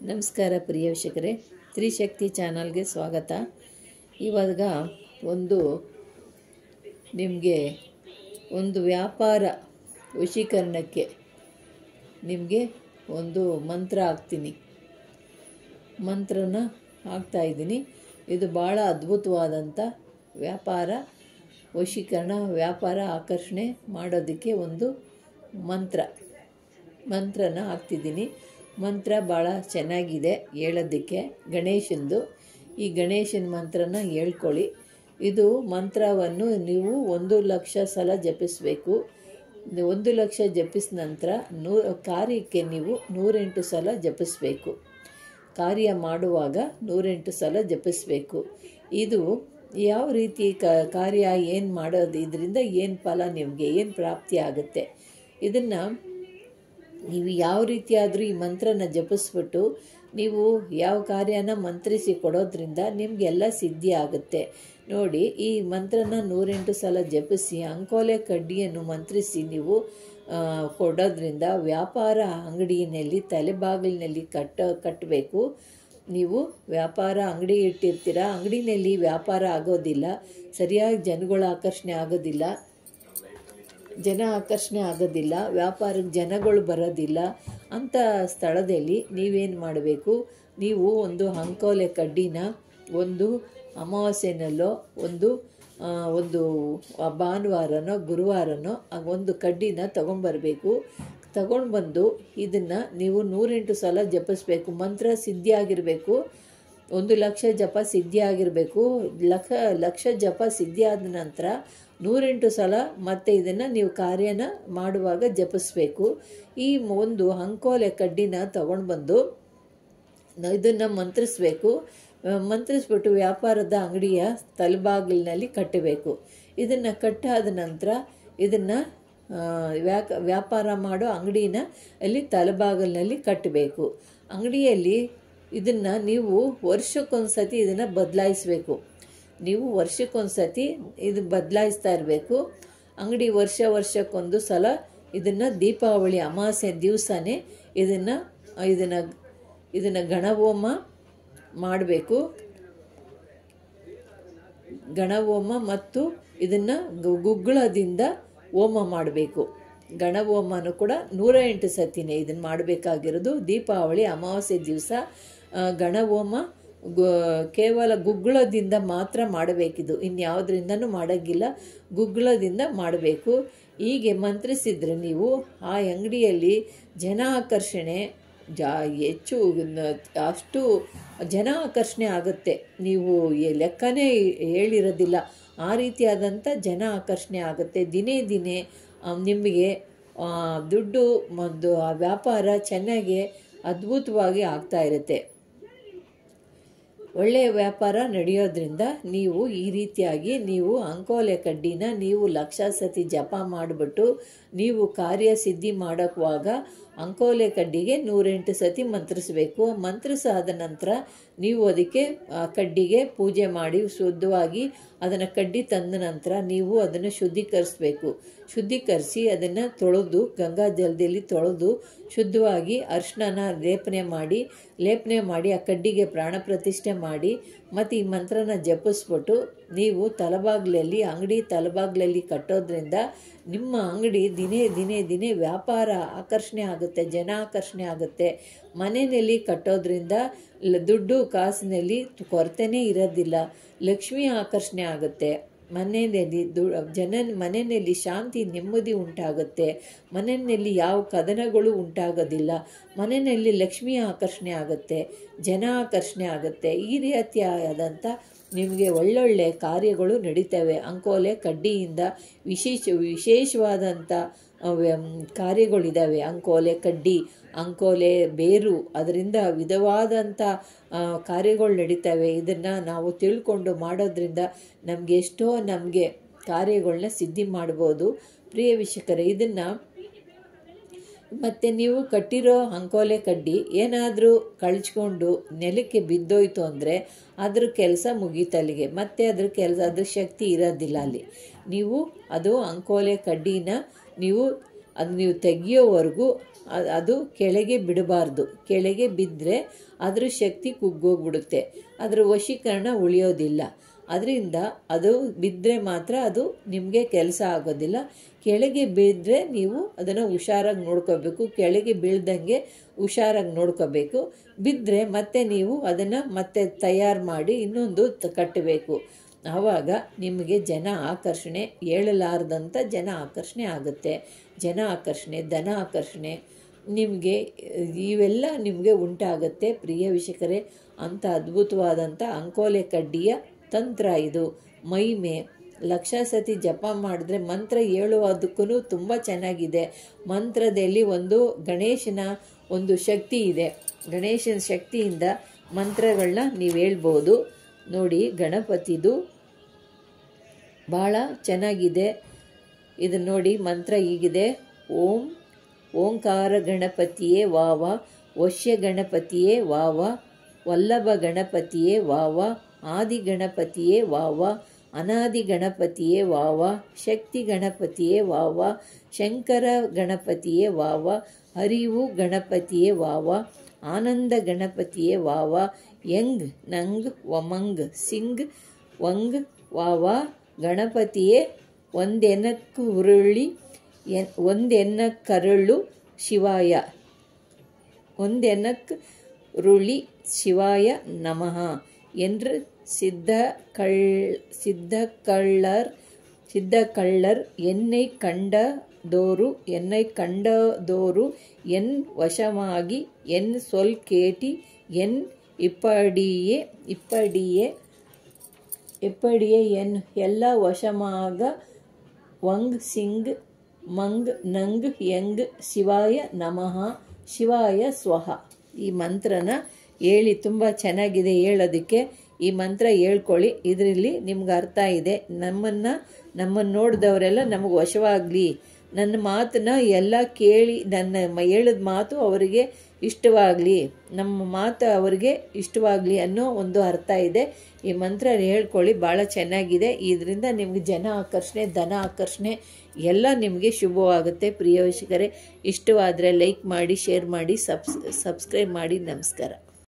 ನಮಸ್ಕಾರ ಪ್ರಿಯ ವೀಕ್ಷಕರೇ, ತ್ರಿಶಕ್ತಿ ಚಾನಲ್ಗೆ ಸ್ವಾಗತ. ಇವಾಗ ನಿಮಗೆ ಒಂದು ವ್ಯಾಪಾರ ವಶೀಕರಣಕ್ಕೆ ನಿಮಗೆ ಒಂದು ಮಂತ್ರ ಹಾಕ್ತೀನಿ. ಮಂತ್ರನ ಹಾಕ್ತಾಯಿದ್ದೀನಿ. ಇದು ಭಾಳ ಅದ್ಭುತವಾದಂಥ ವ್ಯಾಪಾರ ವಶೀಕರಣ, ವ್ಯಾಪಾರ ಆಕರ್ಷಣೆ ಮಾಡೋದಕ್ಕೆ ಒಂದು ಮಂತ್ರನ ಹಾಕ್ತಿದ್ದೀನಿ. ಮಂತ್ರ ಭಾಳ ಚೆನ್ನಾಗಿದೆ ಹೇಳೋದಕ್ಕೆ. ಗಣೇಶಂದು ಈ ಗಣೇಶನ ಮಂತ್ರನ ಹೇಳ್ಕೊಳ್ಳಿ. ಇದು ಮಂತ್ರವನ್ನು ನೀವು 1,00,000 ಸಲ ಜಪಿಸಬೇಕು. 1,00,000 ಜಪಿಸಿದ ನಂತರ ಕಾರ್ಯಕ್ಕೆ ನೀವು 108 ಸಲ ಜಪಿಸಬೇಕು. ಕಾರ್ಯ ಮಾಡುವಾಗ 108 ಸಲ ಜಪಿಸಬೇಕು. ಇದು ಯಾವ ರೀತಿ ಕಾರ್ಯ ಏನು ಮಾಡೋದು, ಇದರಿಂದ ಏನು ಫಲ, ನಿಮಗೆ ಏನು ಪ್ರಾಪ್ತಿ ಆಗುತ್ತೆ, ಇದನ್ನು ನೀವು ಯಾವ ರೀತಿಯಾದರೂ ಈ ಮಂತ್ರನ ಜಪಿಸ್ಬಿಟ್ಟು ನೀವು ಯಾವ ಕಾರ್ಯನ ಮಂತ್ರಿಸಿ ಕೊಡೋದ್ರಿಂದ ನಿಮಗೆಲ್ಲ ಸಿದ್ಧಿ ಆಗುತ್ತೆ. ನೋಡಿ, ಈ ಮಂತ್ರನ 108 ಸಲ ಜಪಿಸಿ ಅಂಕೋಲೆ ಕಡ್ಡಿಯನ್ನು ಮಂತ್ರಿಸಿ ನೀವು ಕೊಡೋದ್ರಿಂದ ವ್ಯಾಪಾರ ಅಂಗಡಿಯಲ್ಲಿ ತಲೆಬಾಗಿಲಿನಲ್ಲಿ ಕಟ್ಟಬೇಕು. ನೀವು ವ್ಯಾಪಾರ ಅಂಗಡಿ ಇಟ್ಟಿರ್ತೀರ, ಅಂಗಡಿನಲ್ಲಿ ವ್ಯಾಪಾರ ಆಗೋದಿಲ್ಲ, ಸರಿಯಾಗಿ ಜನಗಳ ಆಕರ್ಷಣೆ ಆಗೋದಿಲ್ಲ, ವ್ಯಾಪಾರಕ್ಕೆ ಜನಗಳು ಬರೋದಿಲ್ಲ. ಅಂಥ ಸ್ಥಳದಲ್ಲಿ ನೀವೇನು ಮಾಡಬೇಕು, ನೀವು ಒಂದು ಅಂಕೋಲೆ ಕಡ್ಡಿನ ಒಂದು ಅಮಾವಾಸ್ಯೆನಲ್ಲೋ ಒಂದು ಭಾನುವಾರನೋ ಗುರುವಾರನೋ ಒಂದು ಕಡ್ಡಿನ ತೊಗೊಂಬರಬೇಕು. ತಗೊಂಡ್ಬಂದು ಇದನ್ನು ನೀವು 108 ಸಲ ಜಪಿಸ್ಬೇಕು. ಮಂತ್ರ ಸಿದ್ಧಿಯಾಗಿರಬೇಕು. 1,00,000 ಜಪ ಸಿದ್ಧಿಯಾಗಿರಬೇಕು. ಲಕ್ಷ ಜಪ ಸಿದ್ಧಿಯಾದ ನಂತರ 108 ಸಲ ಮತ್ತೆ ಇದನ್ನು ನೀವು ಕಾರ್ಯನ ಮಾಡುವಾಗ ಜಪಿಸ್ಬೇಕು. ಈ ಒಂದು ಅಂಕೋಲೆ ಕಡ್ಡಿನ ತಗೊಂಡ್ಬಂದು ಇದನ್ನು ಮಂತ್ರಿಸ್ಬಿಟ್ಟು ವ್ಯಾಪಾರದ ಅಂಗಡಿಯ ತಲೆಬಾಗಿಲಿನಲ್ಲಿ ಕಟ್ಟಬೇಕು. ಇದನ್ನು ಕಟ್ಟಾದ ನಂತರ ಇದನ್ನು ವ್ಯಾಪಾರ ಮಾಡೋ ಅಂಗಡಿನ ಅಲ್ಲಿ ತಲೆಬಾಗಿಲಿನಲ್ಲಿ ಕಟ್ಟಬೇಕು. ಅಂಗಡಿಯಲ್ಲಿ ಇದನ್ನು ನೀವು ವರ್ಷಕ್ಕೊಂದ್ಸತಿ ಇದನ್ನು ಬದಲಾಯಿಸಬೇಕು. ನೀವು ವರ್ಷಕ್ಕೊಂದ್ಸತಿ ಇದು ಬದಲಾಯಿಸ್ತಾ ಇರಬೇಕು. ಅಂಗಡಿ ವರ್ಷಕ್ಕೊಂದು ಸಲ ಇದನ್ನು ದೀಪಾವಳಿ ಅಮಾವಾಸ್ಯೆ ದಿವಸನೇ ಇದನ್ನು ಗಣಹೋಮ ಮಾಡಬೇಕು. ಗಣಹೋಮ ಮತ್ತು ಇದನ್ನು ಗುಗ್ಗಳದಿಂದ ಹೋಮ ಮಾಡಬೇಕು. ಗಣಹೋಮನೂ ಕೂಡ 108 ಸತಿನೇ ಇದನ್ನು ಮಾಡಬೇಕಾಗಿರೋದು. ದೀಪಾವಳಿ ಅಮಾವಾಸ್ಯೆ ದಿವಸ ಗಣಹೋಮ ಕೇವಲ ಗುಗ್ಗಳದಿಂದ ಮಾತ್ರ ಮಾಡಬೇಕಿದು, ಇನ್ಯಾವುದರಿಂದನೂ ಮಾಡೋಂಗಿಲ್ಲ. ಗುಗ್ಗಳದಿಂದ ಮಾಡಬೇಕು. ಹೀಗೆ ಮಂತ್ರಿಸಿದರೆ ನೀವು ಆ ಅಂಗಡಿಯಲ್ಲಿ ಜನ ಆಕರ್ಷಣೆ ಅಷ್ಟು ಜನ ಆಕರ್ಷಣೆ ಆಗುತ್ತೆ. ನೀವು ಲೆಕ್ಕನೇ ಹೇಳಿರೋದಿಲ್ಲ, ಆ ರೀತಿಯಾದಂಥ ಜನ ಆಕರ್ಷಣೆ ಆಗುತ್ತೆ. ದಿನೇ ನಿಮಗೆ ದುಡ್ಡು ಮತ್ತು ಆ ವ್ಯಾಪಾರ ಚೆನ್ನಾಗಿ ಅದ್ಭುತವಾಗಿ ಆಗ್ತಾ ಇರುತ್ತೆ. ಒಳ್ಳೆಯ ವ್ಯಾಪಾರ ನಡೆಯೋದ್ರಿಂದ ನೀವು ಈ ರೀತಿಯಾಗಿ ನೀವು ಅಂಕೋಲೆ ಕಡ್ಡಿನ ನೀವು 1,00,000 ಸತಿ ಜಪ ಮಾಡಿಬಿಟ್ಟು ನೀವು ಕಾರ್ಯ ಸಿದ್ಧಿ ಮಾಡೋಕ್ವಾಗ ಅಂಕೋಲೆ ಕಡ್ಡಿಗೆ 108 ಸತಿ ಮಂತ್ರಿಸಬೇಕು. ಮಂತ್ರಿಸಾದ ನಂತರ ನೀವು ಅದಕ್ಕೆ ಕಡ್ಡಿಗೆ ಪೂಜೆ ಮಾಡಿ ಶುದ್ಧವಾಗಿ ಅದನ್ನು ಕಡ್ಡಿ ತಂದ ನಂತರ ನೀವು ಅದನ್ನು ಶುದ್ಧೀಕರಿಸಿ ಅದನ್ನು ತೊಳೆದು ಗಂಗಾ ಜಲದಲ್ಲಿ ತೊಳೆದು ಶುದ್ಧವಾಗಿ ಅರಿಶಿನ ಲೇಪನೆ ಮಾಡಿ ಆ ಕಡ್ಡಿಗೆ ಪ್ರಾಣ ಪ್ರತಿಷ್ಠೆ ಮಾಡಿ ಮತ್ತು ಈ ಮಂತ್ರನ ಜಪಿಸ್ಬಿಟ್ಟು ನೀವು ಅಂಗಡಿ ತಲೆಬಾಗಿಲಲ್ಲಿ ಕಟ್ಟೋದ್ರಿಂದ ನಿಮ್ಮ ಅಂಗಡಿ ದಿನೇ ವ್ಯಾಪಾರ ಆಕರ್ಷಣೆ ಆಗುತ್ತೆ, ಜನ ಆಕರ್ಷಣೆ ಆಗುತ್ತೆ. ಮನೆಯಲ್ಲಿ ಕಟ್ಟೋದ್ರಿಂದ ದುಡ್ಡು ಕಾಸಿನಲ್ಲಿ ಕೊರತೆನೇ ಇರೋದಿಲ್ಲ, ಲಕ್ಷ್ಮಿ ಆಕರ್ಷಣೆ ಆಗುತ್ತೆ. ಮನೆಯಲ್ಲಿ ಶಾಂತಿ ನೆಮ್ಮದಿ ಉಂಟಾಗುತ್ತೆ. ಮನೆಯಲ್ಲಿ ಯಾವ ಕದನಗಳು ಉಂಟಾಗೋದಿಲ್ಲ. ಮನೆಯಲ್ಲಿ ಲಕ್ಷ್ಮಿ ಆಕರ್ಷಣೆ ಆಗುತ್ತೆ, ಜನ ಆಕರ್ಷಣೆ ಆಗುತ್ತೆ. ಈ ರೀತಿಯಾದಂಥ ನಿಮಗೆ ಒಳ್ಳೊಳ್ಳೆ ಕಾರ್ಯಗಳು ನಡೀತವೆ. ಅಂಕೋಲೆ ಕಡ್ಡಿಯಿಂದ ವಿಶೇಷವಾದಂಥ ಕಾರ್ಯಗಳಿದ್ದಾವೆ. ಅಂಕೋಲೆ ಕಡ್ಡಿ, ಅಂಕೋಲೆ ಬೇರು, ಅದರಿಂದ ವಿಧವಾದಂಥ ಕಾರ್ಯಗಳು ನಡೀತವೆ. ಇದನ್ನು ನಾವು ತಿಳ್ಕೊಂಡು ಮಾಡೋದ್ರಿಂದ ನಮಗೆ ಕಾರ್ಯಗಳನ್ನ ಸಿದ್ಧಿ ಮಾಡ್ಬೋದು. ಪ್ರಿಯ ವೀಕ್ಷಕರೇ, ಇದನ್ನು ಮತ್ತು ನೀವು ಕಟ್ಟಿರೋ ಅಂಕೋಲೆ ಕಡ್ಡಿ ಏನಾದರೂ ಕಳ್ಚ್ಕೊಂಡು ನೆಲಕ್ಕೆ ಬಿದ್ದೋಯ್ತು ಅಂದರೆ ಅದ್ರ ಕೆಲಸ ಮುಗೀತಲ್ಲಿಗೆ, ಮತ್ತೆ ಅದ್ರ ಶಕ್ತಿ ಇರೋದಿಲ್ಲ ಅಲ್ಲಿ. ನೀವು ಅದು ಅಂಕೋಲೆ ಕಡ್ಡಿನ ನೀವು ತೆಗಿಯೋವರೆಗೂ ಅದು ಕೆಳಗೆ ಬಿಡಬಾರ್ದು. ಕೆಳಗೆ ಬಿದ್ದರೆ ಅದರ ಶಕ್ತಿ ಕುಗ್ಗೋಗ್ಬಿಡುತ್ತೆ, ಅದರ ವಶೀಕರಣ ಉಳಿಯೋದಿಲ್ಲ. ಅದರಿಂದ ಅದು ಬಿದ್ದರೆ ಮಾತ್ರ ಅದು ನಿಮಗೆ ಕೆಲಸ ಆಗೋದಿಲ್ಲ. ಕೆಳಗೆ ಬಿದ್ದರೆ ನೀವು ಅದನ್ನು ಹುಷಾರಾಗಿ ನೋಡ್ಕೋಬೇಕು, ಕೆಳಗೆ ಬೀಳ್ದಂಗೆ ಹುಷಾರಾಗಿ ನೋಡ್ಕೋಬೇಕು. ಬಿದ್ದರೆ ಮತ್ತೆ ನೀವು ಅದನ್ನು ಮತ್ತೆ ತಯಾರು ಮಾಡಿ ಇನ್ನೊಂದು ಕಟ್ಟಬೇಕು. ಆವಾಗ ನಿಮಗೆ ಜನ ಆಕರ್ಷಣೆ, ಹೇಳಲಾರ್ದಂಥ ಜನ ಆಕರ್ಷಣೆ ಆಗುತ್ತೆ. ಜನ ಆಕರ್ಷಣೆ, ಧನ ಆಕರ್ಷಣೆ ನಿಮಗೆ ಇವೆಲ್ಲ ನಿಮಗೆ ಉಂಟಾಗುತ್ತೆ. ಪ್ರಿಯ ವೀಕ್ಷಕರೇ, ಅಂಥ ಅದ್ಭುತವಾದಂಥ ಅಂಕೋಲೆ ಕಡ್ಡಿಯ ತಂತ್ರ ಇದು. ಮಹಿಮೆ ಲಕ್ಷ ಸತಿ ಜಪ ಮಾಡಿದ್ರೆ ಮಂತ್ರ ಹೇಳುವುದಕ್ಕೂ ತುಂಬ ಚೆನ್ನಾಗಿದೆ. ಮಂತ್ರದಲ್ಲಿ ಒಂದು ಗಣೇಶನ ಒಂದು ಶಕ್ತಿ ಇದೆ. ಗಣೇಶನ ಶಕ್ತಿಯಿಂದ ಮಂತ್ರಗಳನ್ನ ನೀವು ಹೇಳ್ಬೋದು. ನೋಡಿ, ಗಣಪತಿದು ಭಾಳ ಚೆನ್ನಾಗಿದೆ. ಇದು ನೋಡಿ, ಮಂತ್ರ ಹೀಗಿದೆ: ಓಂಕಾರ ಗಣಪತಿಯೇ ವಾವ, ವಶ್ಯ ಗಣಪತಿಯೇ ವಾವ, ವಲ್ಲಭ ಗಣಪತಿಯೇ ವಾವ, ಆದಿ ಗಣಪತಿಯೇ ವಾವ, ಅನಾದಿ ಗಣಪತಿಯೇ ವಾವ, ಶಕ್ತಿ ಗಣಪತಿಯೇ ವಾವ, ಶಂಕರ ಗಣಪತಿಯೇ ವಾವ, ಹರಿವು ಗಣಪತಿಯೇ ವಾವ, ಆನಂದ ಗಣಪತಿಯೇ ವಾವ, ಯಂಗ್ ನಂಗ್ ವಮಂಗ್ ಸಿಂಗ್ ವಂಗ್ ವಾವ. ಗಣಪತಿಯೇ ಒಂದೆನ್ನಕ್ಕರುಳು ಶಿವಾಯ, ಒಂದೆನ್ನಕ್ಕರುಳಿ ಶಿವಾಯ ನಮಃ என்று சித்தக்கள்ளர் என்னை கண்டதோரு என் வசமாகி என் சொல் கேட்டி என் இப்படியே என் ಎಲ್ಲ ವಶಮಾಗ ವಂಗ್ ಸಿಂಗ್ ಮಂಗ್ ನಂಗ್ ಯಂಗ್ ಶಿವಾಯ ನಮಃ ಶಿವಾಯ ಸ್ವಹ. ಈ ಮಂತ್ರನ ಹೇಳಿ, ತುಂಬ ಚೆನ್ನಾಗಿದೆ ಹೇಳೋದಕ್ಕೆ. ಈ ಮಂತ್ರ ಹೇಳ್ಕೊಳ್ಳಿ, ಇದರಲ್ಲಿ ನಿಮ್ಗೆ ಅರ್ಥ ಇದೆ. ನಮ್ಮನ್ನು ನೋಡಿದವರೆಲ್ಲ ನಮಗೆ ವಶವಾಗಲಿ, ನನ್ನ ಮಾತನ್ನ ಎಲ್ಲ ಕೇಳಿ ನನ್ನ ಹೇಳಿದ ಮಾತು ಅವರಿಗೆ ಇಷ್ಟವಾಗಲಿ, ನಮ್ಮ ಮಾತು ಅವರಿಗೆ ಇಷ್ಟವಾಗಲಿ ಅನ್ನೋ ಒಂದು ಅರ್ಥ ಇದೆ. ಈ ಮಂತ್ರ ಹೇಳ್ಕೊಳ್ಳಿ, ಭಾಳ ಚೆನ್ನಾಗಿದೆ. ಇದರಿಂದ ನಿಮಗೆ ಜನ ಆಕರ್ಷಣೆ, ಧನ ಆಕರ್ಷಣೆ ಎಲ್ಲ ನಿಮಗೆ ಶುಭವಾಗುತ್ತೆ. ಪ್ರಿಯ ವೀಕ್ಷಕರೇ, ಇಷ್ಟವಾದರೆ ಲೈಕ್ ಮಾಡಿ, ಶೇರ್ ಮಾಡಿ, ಸಬ್ಸ್ಕ್ರೈಬ್ ಮಾಡಿ. ನಮಸ್ಕಾರ.